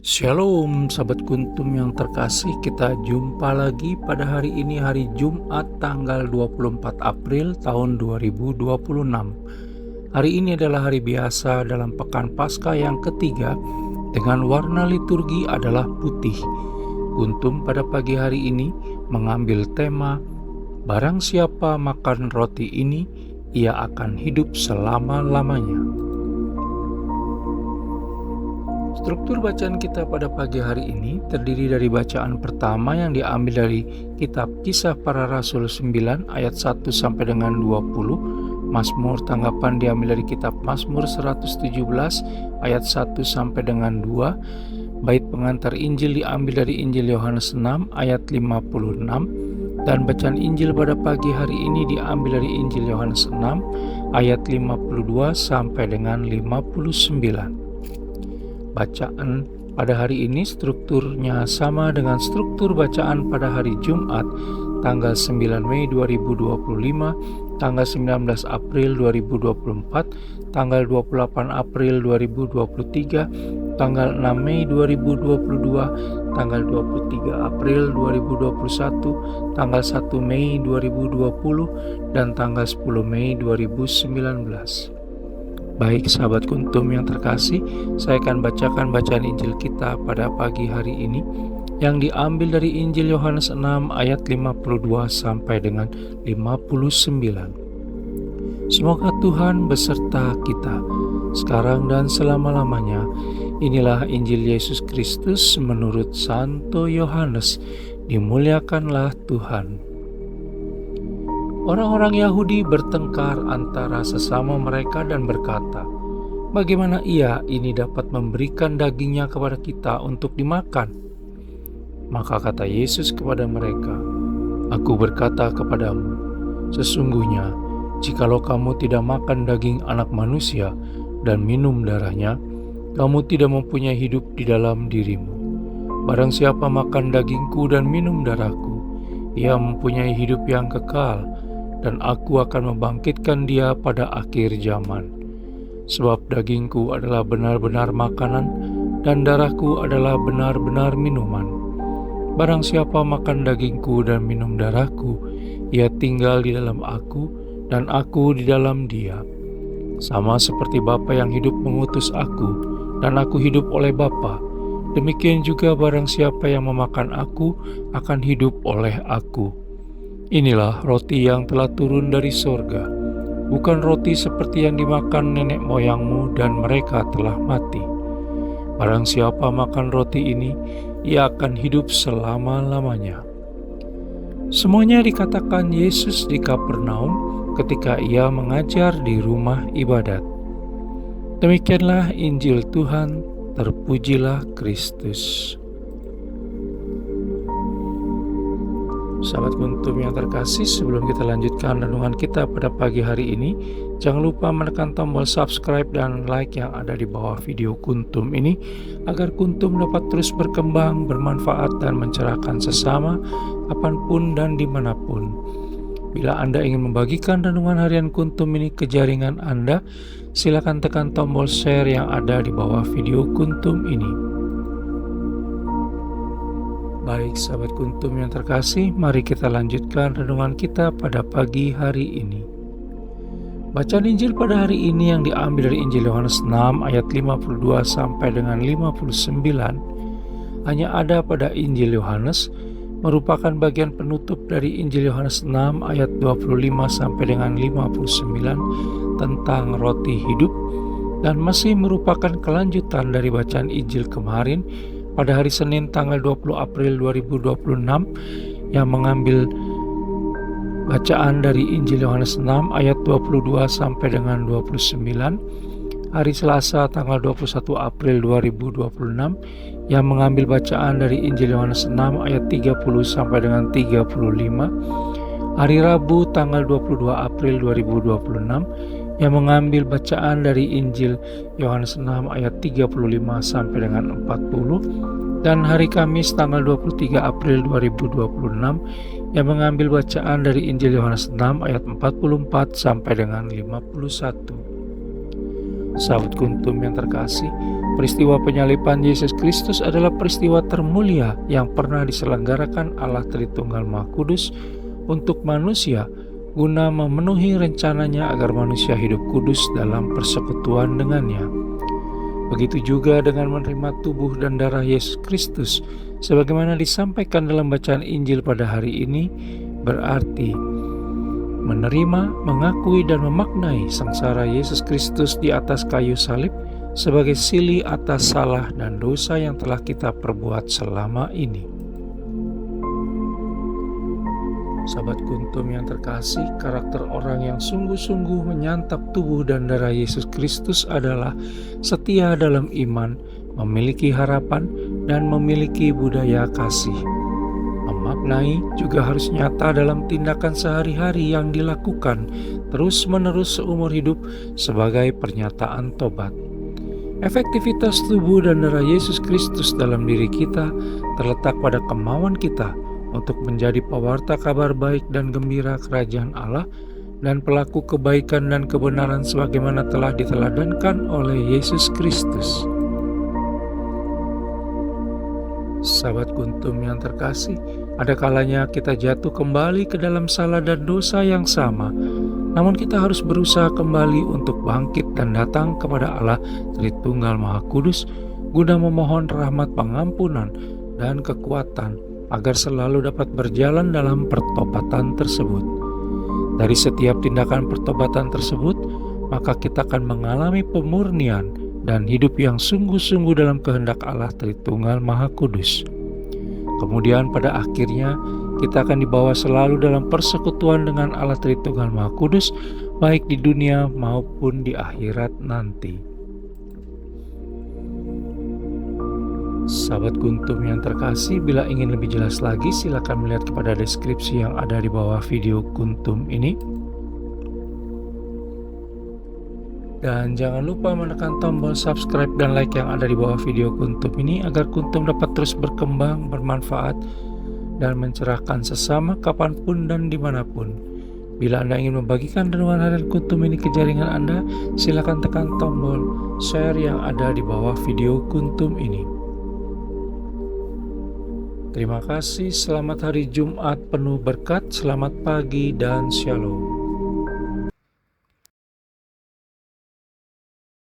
Shalom sahabat kuntum yang terkasih, kita jumpa lagi pada hari ini, hari Jumat tanggal 24 April tahun 2026. Hari ini adalah hari biasa dalam pekan Paskah yang ketiga dengan warna liturgi adalah putih. Kuntum pada pagi hari ini mengambil tema barang siapa makan roti ini, ia akan hidup selama-lamanya. Struktur bacaan kita pada pagi hari ini terdiri dari bacaan pertama yang diambil dari kitab Kisah Para Rasul 9 ayat 1 sampai dengan 20. Mazmur tanggapan diambil dari kitab Mazmur 117 ayat 1 sampai dengan 2. Bait pengantar Injil diambil dari Injil Yohanes 6 ayat 56. Dan bacaan Injil pada pagi hari ini diambil dari Injil Yohanes 6 ayat 52 sampai dengan 59. Bacaan pada hari ini strukturnya sama dengan struktur bacaan pada hari Jumat tanggal 9 Mei 2025, tanggal 19 April 2024, tanggal 28 April 2023, tanggal 6 Mei 2022, tanggal 23 April 2021, tanggal 1 Mei 2020, dan tanggal 10 Mei 2019. Baik sahabat kuntum yang terkasih, saya akan bacakan bacaan Injil kita pada pagi hari ini yang diambil dari Injil Yohanes 6 ayat 52 sampai dengan 59. Semoga Tuhan beserta kita sekarang dan selama-lamanya. Inilah Injil Yesus Kristus menurut Santo Yohanes. Dimuliakanlah Tuhan. Orang-orang Yahudi bertengkar antara sesama mereka dan berkata, "Bagaimana ia ini dapat memberikan dagingnya kepada kita untuk dimakan?" Maka kata Yesus kepada mereka, "Aku berkata kepadamu, sesungguhnya, jikalau kamu tidak makan daging anak manusia dan minum darahnya, kamu tidak mempunyai hidup di dalam dirimu. Barang siapa makan dagingku dan minum darahku, ia mempunyai hidup yang kekal, dan aku akan membangkitkan dia pada akhir zaman. Sebab dagingku adalah benar-benar makanan, dan darahku adalah benar-benar minuman. Barang siapa makan dagingku dan minum darahku, ia tinggal di dalam aku, dan aku di dalam dia. Sama seperti Bapa yang hidup mengutus aku, dan aku hidup oleh Bapa, demikian juga barang siapa yang memakan aku akan hidup oleh aku. Inilah roti yang telah turun dari sorga, bukan roti seperti yang dimakan nenek moyangmu dan mereka telah mati. Barang siapa makan roti ini, ia akan hidup selama-lamanya." Semuanya dikatakan Yesus di Kapernaum ketika ia mengajar di rumah ibadat. Demikianlah Injil Tuhan, terpujilah Kristus. Sahabat kuntum yang terkasih, sebelum kita lanjutkan renungan kita pada pagi hari ini, jangan lupa menekan tombol subscribe dan like yang ada di bawah video kuntum ini, agar kuntum dapat terus berkembang, bermanfaat, dan mencerahkan sesama, kapanpun dan dimanapun. Bila Anda ingin membagikan renungan harian kuntum ini ke jaringan Anda, silakan tekan tombol share yang ada di bawah video kuntum ini. Baik sahabat kuntum yang terkasih, mari kita lanjutkan renungan kita pada pagi hari ini. Bacaan Injil pada hari ini yang diambil dari Injil Yohanes 6 ayat 52 sampai dengan 59 hanya ada pada Injil Yohanes, merupakan bagian penutup dari Injil Yohanes 6 ayat 25 sampai dengan 59 tentang roti hidup, dan masih merupakan kelanjutan dari bacaan Injil kemarin pada hari Senin tanggal 20 April 2026 yang mengambil bacaan dari Injil Yohanes 6 ayat 22 sampai dengan 29, hari Selasa tanggal 21 April 2026 yang mengambil bacaan dari Injil Yohanes 6 ayat 30 sampai dengan 35, hari Rabu tanggal 22 April 2026 yang mengambil bacaan dari Injil Yohanes 6 ayat 35 sampai dengan 40, dan hari Kamis tanggal 23 April 2026 yang mengambil bacaan dari Injil Yohanes 6 ayat 44 sampai dengan 51. Sahabat kuntum yang terkasih, Peristiwa penyaliban Yesus Kristus adalah peristiwa termulia yang pernah diselenggarakan Allah Tritunggal Maha Kudus untuk manusia guna memenuhi rencananya agar manusia hidup kudus dalam persekutuan dengannya. Begitu juga dengan menerima tubuh dan darah Yesus Kristus sebagaimana disampaikan dalam bacaan Injil pada hari ini, berarti menerima, mengakui dan memaknai sengsara Yesus Kristus di atas kayu salib sebagai silih atas salah dan dosa yang telah kita perbuat selama ini. Sahabat Kuntum yang terkasih, karakter orang yang sungguh-sungguh menyantap tubuh dan darah Yesus Kristus adalah setia dalam iman, memiliki harapan, dan memiliki budaya kasih. Memaknai juga harus nyata dalam tindakan sehari-hari yang dilakukan terus-menerus seumur hidup sebagai pernyataan tobat. Efektivitas tubuh dan darah Yesus Kristus dalam diri kita terletak pada kemauan kita untuk menjadi pewarta kabar baik dan gembira kerajaan Allah dan pelaku kebaikan dan kebenaran sebagaimana telah diteladankan oleh Yesus Kristus. Sahabat Kuntum yang terkasih, ada kalanya kita jatuh kembali ke dalam salah dan dosa yang sama. Namun kita harus berusaha kembali untuk bangkit dan datang kepada Allah Tritunggal Maha Kudus guna memohon rahmat pengampunan dan kekuatan agar selalu dapat berjalan dalam pertobatan tersebut. Dari setiap tindakan pertobatan tersebut, maka kita akan mengalami pemurnian dan hidup yang sungguh-sungguh dalam kehendak Allah Tritunggal Maha Kudus. Kemudian pada akhirnya kita akan dibawa selalu dalam persekutuan dengan Allah Tritunggal Maha Kudus, baik di dunia maupun di akhirat nanti. Sahabat Kuntum yang terkasih, bila ingin lebih jelas lagi silakan melihat kepada deskripsi yang ada di bawah video Kuntum ini. Dan jangan lupa menekan tombol subscribe dan like yang ada di bawah video Kuntum ini agar Kuntum dapat terus berkembang, bermanfaat, dan mencerahkan sesama kapanpun dan dimanapun. Bila Anda ingin membagikan renungan harian Kuntum ini ke jaringan Anda, silakan tekan tombol share yang ada di bawah video Kuntum ini. Terima kasih, selamat hari Jumat penuh berkat, selamat pagi dan shalom.